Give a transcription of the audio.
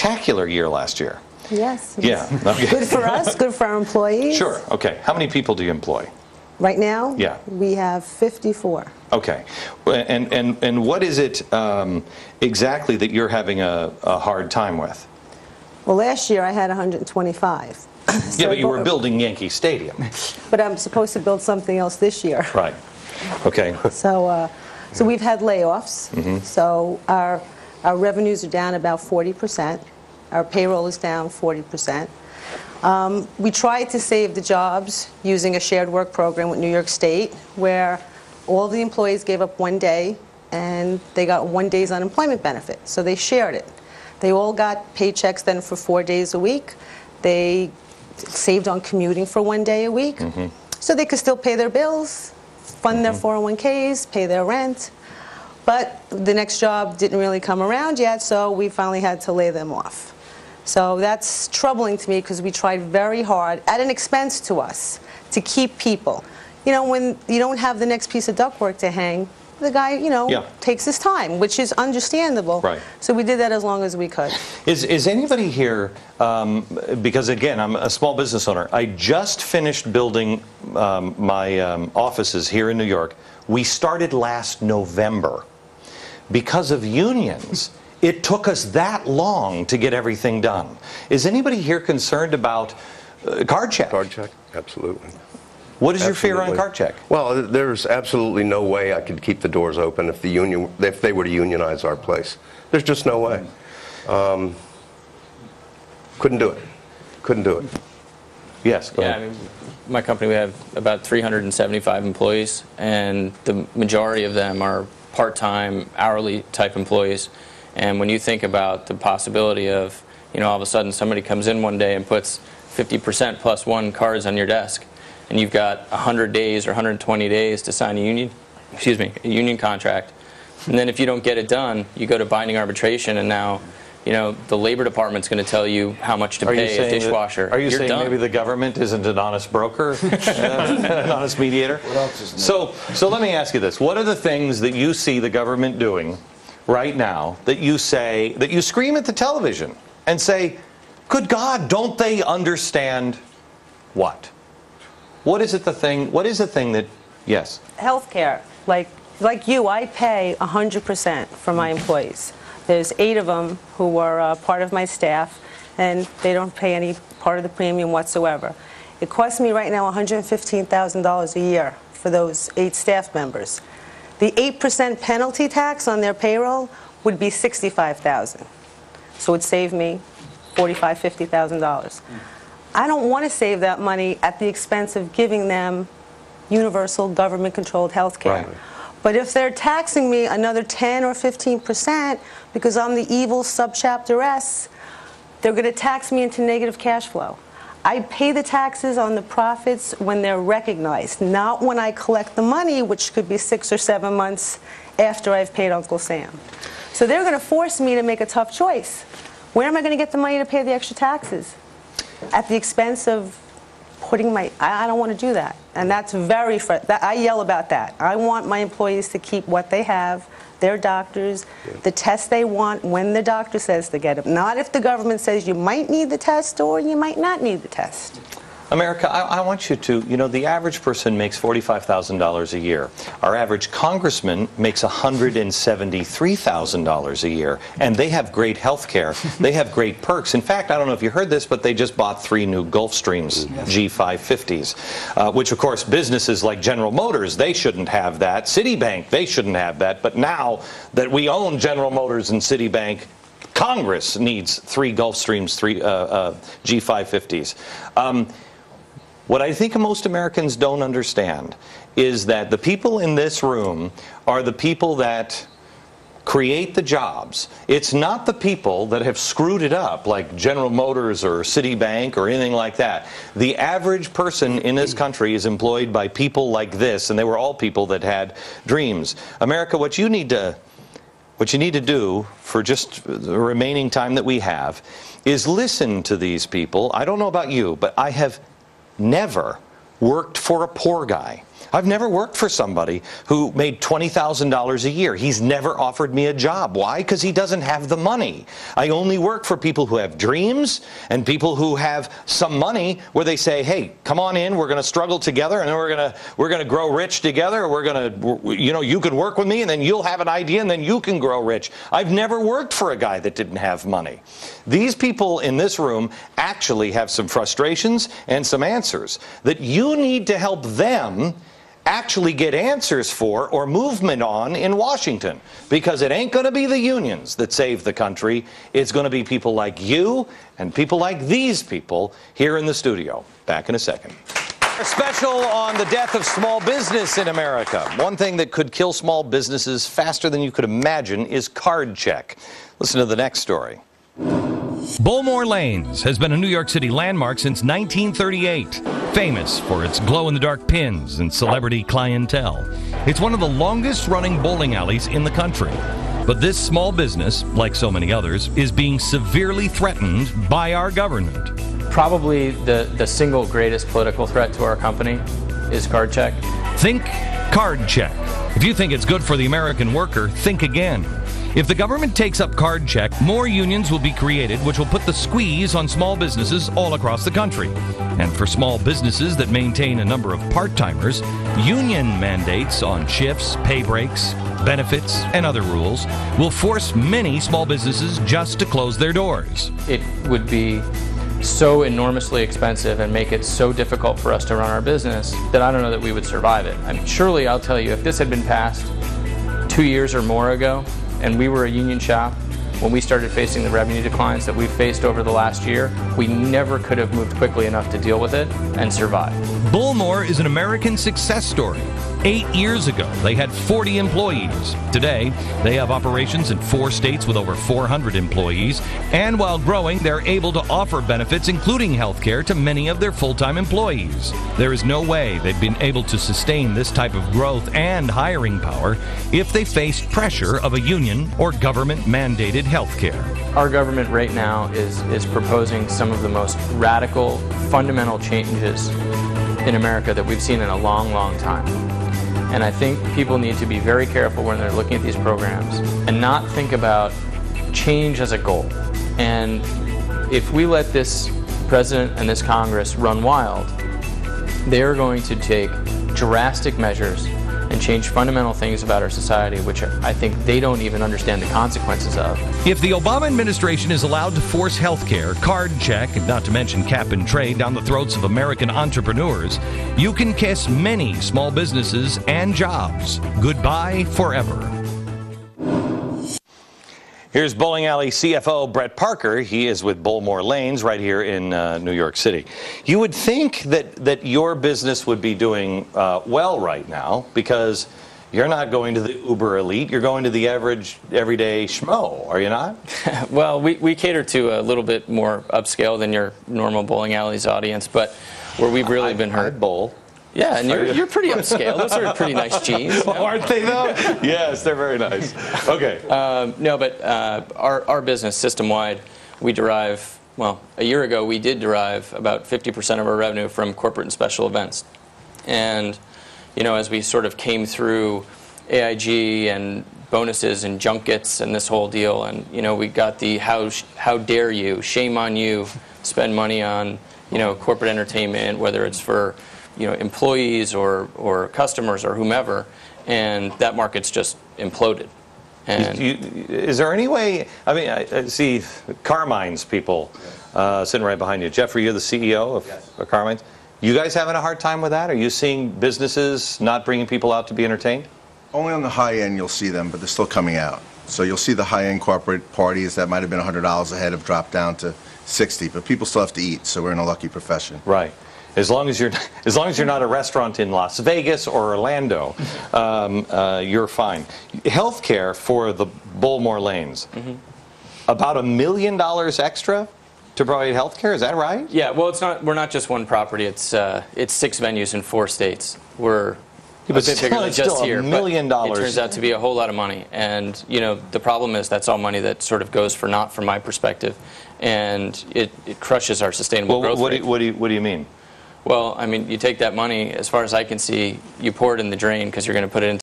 spectacular year last year. Yes. Yeah. Okay. Good for us, good for our employees. Sure. Okay. How many people do you employ? Right now, Yeah. we have 54. Okay. And what is it exactly that you're having a hard time with? Well, last year I had 125. Yeah, but you were building Yankee Stadium. But I'm supposed to build something else this year. Right. Okay. So we've had layoffs. So our revenues are down about 40%. Our payroll is down 40%. We tried to save the jobs using a shared work program with New York State, where all the employees gave up 1 day and they got 1 day's unemployment benefit. So they shared it. They all got paychecks then for 4 days a week. They saved on commuting for 1 day a week. So they could still pay their bills, fund their 401ks, pay their rent. But the next job didn't really come around yet, so we finally had to lay them off. So that's troubling to me because we tried very hard, at an expense to us, to keep people. You know, when you don't have the next piece of ductwork to hang, the guy, you know, takes his time, which is understandable. Right. So we did that as long as we could. Is anybody here, because again, I'm a small business owner, I just finished building my offices here in New York. We started last November. Because of unions, it took us that long to get everything done. Is anybody here concerned about card check? Card check, absolutely. What is your fear on card check? Well, there's absolutely no way I could keep the doors open if they were to unionize our place. There's just no way. Couldn't do it. Couldn't do it. Yes, go ahead. I mean, my company, we have about 375 employees, and the majority of them are part-time, hourly type employees. And when you think about the possibility of, you know, all of a sudden somebody comes in one day and puts 50% plus one cards on your desk, and you've got 100 days or 120 days to sign a union contract, and then if you don't get it done, you go to binding arbitration, and now, you know, the Labor Department's going to tell you how much to pay a dishwasher. Are you saying done. maybe the government isn't an honest broker, an honest mediator? What else is new? So let me ask you this: what are the things that you see the government doing right now that you say, that you scream at the television and say, "Good God, don't they understand?" What? What is the thing that? Yes. Healthcare, like you, I pay 100% for my employees. There's 8 of them who are part of my staff, and they don't pay any part of the premium whatsoever. It costs me right now $115,000 a year for those 8 staff members. The 8% penalty tax on their payroll would be $65,000. So it would save me $45,000, $50,000. I don't want to save that money at the expense of giving them universal government-controlled health care. Right. But if they're taxing me another 10 or 15% because I'm the evil subchapter S, they're going to tax me into negative cash flow. I pay the taxes on the profits when they're recognized, not when I collect the money, which could be 6 or 7 months after I've paid Uncle Sam. So they're going to force me to make a tough choice. Where am I going to get the money to pay the extra taxes? At the expense of putting my, I don't want to do that. And that's very, I yell about that. I want my employees to keep what they have, their doctors, the tests they want when the doctor says to get them. Not if the government says you might need the test or you might not need the test. America, I want you to, you know, the average person makes $45,000 a year. Our average congressman makes $173,000 a year. And they have great health care. They have great perks. In fact, I don't know if you heard this, but they just bought 3 new Gulfstreams G550s, which, of course, businesses like General Motors, they shouldn't have that. Citibank, they shouldn't have that. But now that we own General Motors and Citibank, Congress needs 3 Gulfstreams, 3 G550s. What I think most Americans don't understand is that the people in this room are the people that create the jobs. It's not the people that have screwed it up, like General Motors or Citibank or anything like that. The average person in this country is employed by people like this, and they were all people that had dreams. America, what you need to do for just the remaining time that we have is listen to these people. I don't know about you, but I have never worked for a poor guy. I've never worked for somebody who made $20,000 a year. He's never offered me a job. Why? Because he doesn't have the money. I only work for people who have dreams and people who have some money where they say, hey, come on in, we're going to struggle together, and then we're going to grow rich together. We're going to, you know, you can work with me, and then you'll have an idea, and then you can grow rich. I've never worked for a guy that didn't have money. These people in this room actually have some frustrations and some answers that you need to help them actually get answers for or movement on in Washington, because it ain't going to be the unions that save the country. It's going to be people like you and people like these people here in the studio. Back in a second. Our special on the death of small business in America. One thing that could kill small businesses faster than you could imagine is card check. Listen to the next story. Bullmore Lanes has been a New York City landmark since 1938, famous for its glow-in-the-dark pins and celebrity clientele. It's one of the longest-running bowling alleys in the country. But this small business, like so many others, is being severely threatened by our government. Probably the single greatest political threat to our company is card check. Think card check. If you think it's good for the American worker, think again. If the government takes up card check, more unions will be created, which will put the squeeze on small businesses all across the country. And for small businesses that maintain a number of part-timers, union mandates on shifts, pay breaks, benefits, and other rules will force many small businesses just to close their doors. It would be so enormously expensive and make it so difficult for us to run our business that I don't know that we would survive it. I mean, surely, I'll tell you, if this had been passed 2 years or more ago, and we were a union shop, when we started facing the revenue declines that we've faced over the last year, we never could have moved quickly enough to deal with it and survive. Bullmore is an American success story. 8 years ago, they had 40 employees. Today, they have operations in 4 states with over 400 employees. And while growing, they're able to offer benefits, including health care, to many of their full-time employees. There is no way they've been able to sustain this type of growth and hiring power if they faced pressure of a union or government-mandated health care. Our government right now is proposing some of the most radical, fundamental changes in America that we've seen in a long, long time. And I think people need to be very careful when they're looking at these programs and not think about change as a goal. And if we let this president and this Congress run wild, they're going to take drastic measures and change fundamental things about our society, which I think they don't even understand the consequences of. If the Obama administration is allowed to force health care, card check, and not to mention cap and trade down the throats of American entrepreneurs, you can kiss many small businesses and jobs goodbye forever. Here's bowling alley CFO Brett Parker. He is with Bullmore Lanes right here in New York City. You would think that your business would be doing well right now, because you're not going to the uber elite. You're going to the average, everyday schmo, are you not? Well, we cater to a little bit more upscale than your normal bowling alley's audience, but where we've really been hurt. I bowl. Yeah, and you're pretty upscale. Those are pretty nice jeans. Oh, aren't they, though? Yes, they're very nice. Okay. No, but our business, system-wide, we derive, well, a year ago we did derive about 50% of our revenue from corporate and special events. And, you know, as we sort of came through AIG and bonuses and junkets and this whole deal, and, you know, we got the how dare you, shame on you, spend money on, you know, corporate entertainment, whether it's for, you know, employees or customers or whomever, and that market's just imploded. And is there any way, I mean, I see Carmine's people sitting right behind you. Jeffrey, you're the CEO of Carmine's. You guys having a hard time with that? Are you seeing businesses not bringing people out to be entertained? Only on the high end you'll see them, but they're still coming out. So you'll see the high-end corporate parties that might have been $100 a head have dropped down to $60, but people still have to eat, so we're in a lucky profession. Right. As long as you're not a restaurant in Las Vegas or Orlando, you're fine. Healthcare for the Bullmore Lanes, about $1 million extra to provide healthcare. Is that right? yeah, well, it's not. We're not just one property. It's 6 venues in 4 states. We're But a bit bigger than it's still just here. $1 million. It turns out to be a whole lot of money, and you know the problem is that's all money that sort of goes for naught from my perspective, and it crushes our sustainable growth rate. What do you mean? Well, I mean, you take that money, as far as I can see, you pour it in the drain because you're going to put it into